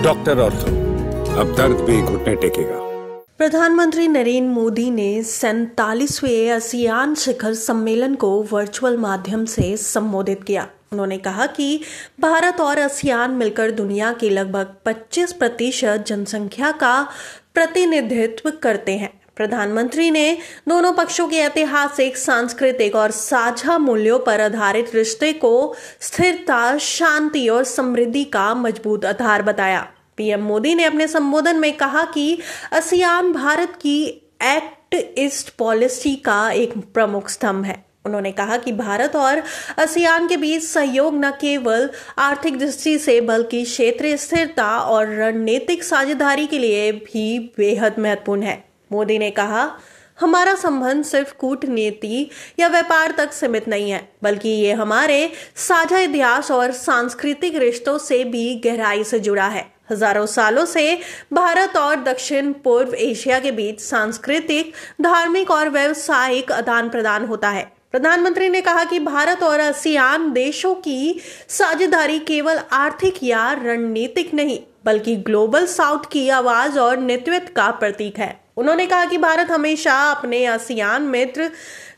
Doctor ortho, अब दर्द भी घुटने टेकेगा। प्रधानमंत्री नरेंद्र मोदी ने 47वें आसियान शिखर सम्मेलन को वर्चुअल माध्यम से संबोधित किया। उन्होंने कहा कि भारत और आसियान मिलकर दुनिया की लगभग 25% जनसंख्या का प्रतिनिधित्व करते हैं। प्रधानमंत्री ने दोनों पक्षों के ऐतिहासिक, सांस्कृतिक और साझा मूल्यों पर आधारित रिश्ते को स्थिरता, शांति और समृद्धि का मजबूत आधार बताया। पीएम मोदी ने अपने संबोधन में कहा कि आसियान भारत की एक्ट ईस्ट पॉलिसी का एक प्रमुख स्तंभ है। उन्होंने कहा कि भारत और आसियान के बीच सहयोग न केवल आर्थिक दृष्टि से बल्कि क्षेत्रीय स्थिरता और रणनीतिक साझेदारी के लिए भी बेहद महत्वपूर्ण है। मोदी ने कहा, हमारा संबंध सिर्फ कूटनीति या व्यापार तक सीमित नहीं है, बल्कि ये हमारे साझा इतिहास और सांस्कृतिक रिश्तों से भी गहराई से जुड़ा है। हजारों सालों से भारत और दक्षिण पूर्व एशिया के बीच सांस्कृतिक, धार्मिक और व्यावसायिक आदान प्रदान होता है। प्रधानमंत्री ने कहा कि भारत और आसियान देशों की साझेदारी केवल आर्थिक या रणनीतिक नहीं, बल्कि ग्लोबल साउथ की आवाज और नेतृत्व का प्रतीक है। उन्होंने कहा कि भारत हमेशा अपने आसियान मित्र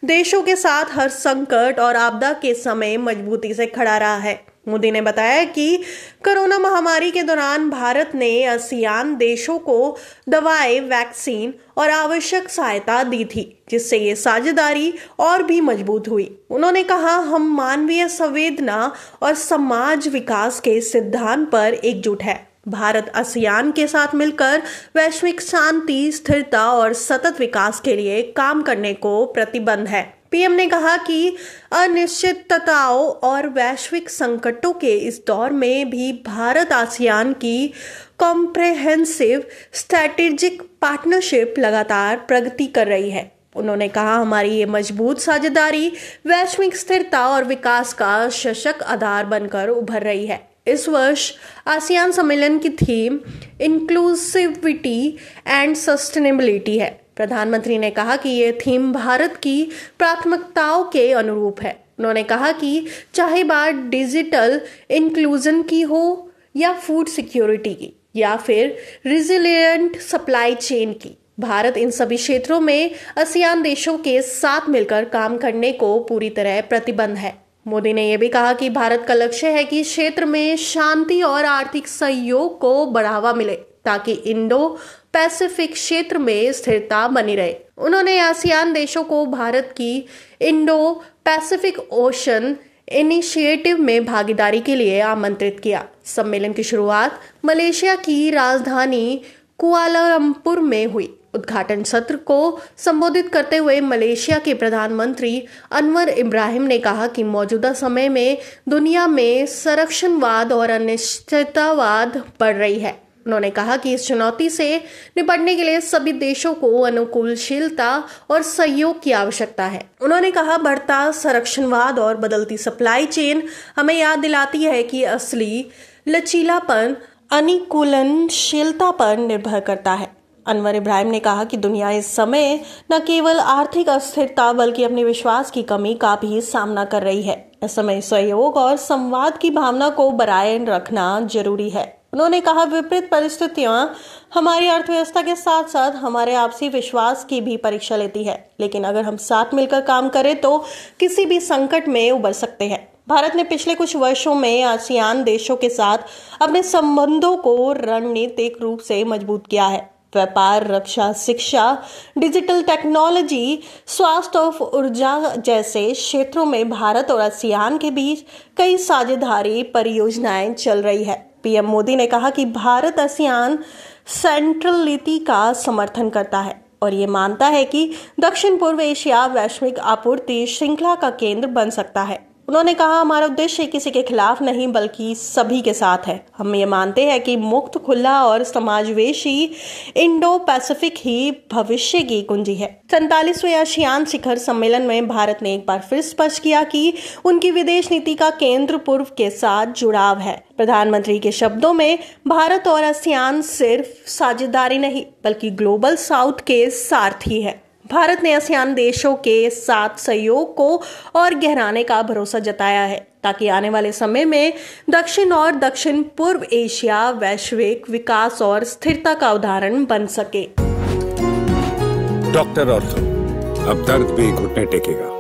देशों के साथ हर संकट और आपदा के समय मजबूती से खड़ा रहा है। मोदी ने बताया कि कोरोना महामारी के दौरान भारत ने आसियान देशों को दवाएं, वैक्सीन और आवश्यक सहायता दी थी, जिससे ये साझेदारी और भी मजबूत हुई। उन्होंने कहा, हम मानवीय संवेदना और समाज विकास के सिद्धांत पर एकजुट है। भारत आसियान के साथ मिलकर वैश्विक शांति, स्थिरता और सतत विकास के लिए काम करने को प्रतिबद्ध है। पीएम ने कहा कि अनिश्चितताओं और वैश्विक संकटों के इस दौर में भी भारत आसियान की कॉम्प्रिहेंसिव स्ट्रैटेजिक पार्टनरशिप लगातार प्रगति कर रही है। उन्होंने कहा, हमारी ये मजबूत साझेदारी वैश्विक स्थिरता और विकास का सशक्त आधार बनकर उभर रही है। इस वर्ष आसियान सम्मेलन की थीम इंक्लूसिविटी एंड सस्टेनेबिलिटी है। प्रधानमंत्री ने कहा कि यह थीम भारत की प्राथमिकताओं के अनुरूप है। उन्होंने कहा कि चाहे बात डिजिटल इंक्लूजन की हो या फूड सिक्योरिटी की या फिर रिजिलिएंट सप्लाई चेन की, भारत इन सभी क्षेत्रों में आसियान देशों के साथ मिलकर काम करने को पूरी तरह प्रतिबद्ध है। मोदी ने यह भी कहा कि भारत का लक्ष्य है कि क्षेत्र में शांति और आर्थिक सहयोग को बढ़ावा मिले, ताकि इंडो पैसिफिक क्षेत्र में स्थिरता बनी रहे। उन्होंने आसियान देशों को भारत की इंडो पैसिफिक ओशन इनिशिएटिव में भागीदारी के लिए आमंत्रित किया। सम्मेलन की शुरुआत मलेशिया की राजधानी कुआलालंपुर में हुई। उद्घाटन सत्र को संबोधित करते हुए मलेशिया के प्रधानमंत्री अनवर इब्राहिम ने कहा कि मौजूदा समय में दुनिया में संरक्षणवाद और अनिश्चिततावाद बढ़ रही है। उन्होंने कहा कि इस चुनौती से निपटने के लिए सभी देशों को अनुकूलशीलता और सहयोग की आवश्यकता है। उन्होंने कहा, बढ़ता संरक्षणवाद और बदलती सप्लाई चेन हमें याद दिलाती है कि असली लचीलापन अनुकूलनशीलता पर निर्भर करता है। अनवर इब्राहिम ने कहा कि दुनिया इस समय न केवल आर्थिक अस्थिरता बल्कि अपने विश्वास की कमी का भी सामना कर रही है। इस समय सहयोग और संवाद की भावना को बनाए रखना जरूरी है। उन्होंने कहा, विपरीत परिस्थितियां हमारी अर्थव्यवस्था के साथ साथ हमारे आपसी विश्वास की भी परीक्षा लेती है, लेकिन अगर हम साथ मिलकर काम करें तो किसी भी संकट में उबर सकते हैं। भारत ने पिछले कुछ वर्षों में आसियान देशों के साथ अपने संबंधों को रणनीतिक रूप से मजबूत किया है। व्यापार, रक्षा, शिक्षा, डिजिटल टेक्नोलॉजी, स्वास्थ्य और ऊर्जा जैसे क्षेत्रों में भारत और आसियान के बीच कई साझेदारी परियोजनाएं चल रही है। पीएम मोदी ने कहा कि भारत आसियान सेंट्रलिटी का समर्थन करता है और ये मानता है कि दक्षिण पूर्व एशिया वैश्विक आपूर्ति श्रृंखला का केंद्र बन सकता है। उन्होंने कहा, हमारा उद्देश्य किसी के खिलाफ नहीं बल्कि सभी के साथ है। हम ये मानते हैं कि मुक्त, खुला और समावेशी इंडो पैसिफिक ही भविष्य की कुंजी है। 47वें आसियान शिखर सम्मेलन में भारत ने एक बार फिर स्पष्ट किया कि उनकी विदेश नीति का केंद्र पूर्व के साथ जुड़ाव है। प्रधानमंत्री के शब्दों में भारत और आसियान सिर्फ साझेदारी नहीं बल्कि ग्लोबल साउथ के सारथी है। भारत ने आसियान देशों के साथ सहयोग को और गहराने का भरोसा जताया है ताकि आने वाले समय में दक्षिण और दक्षिण पूर्व एशिया वैश्विक विकास और स्थिरता का उदाहरण बन सके। डॉक्टर ऑर्थो, अब दर्द भी घुटने टेकेगा।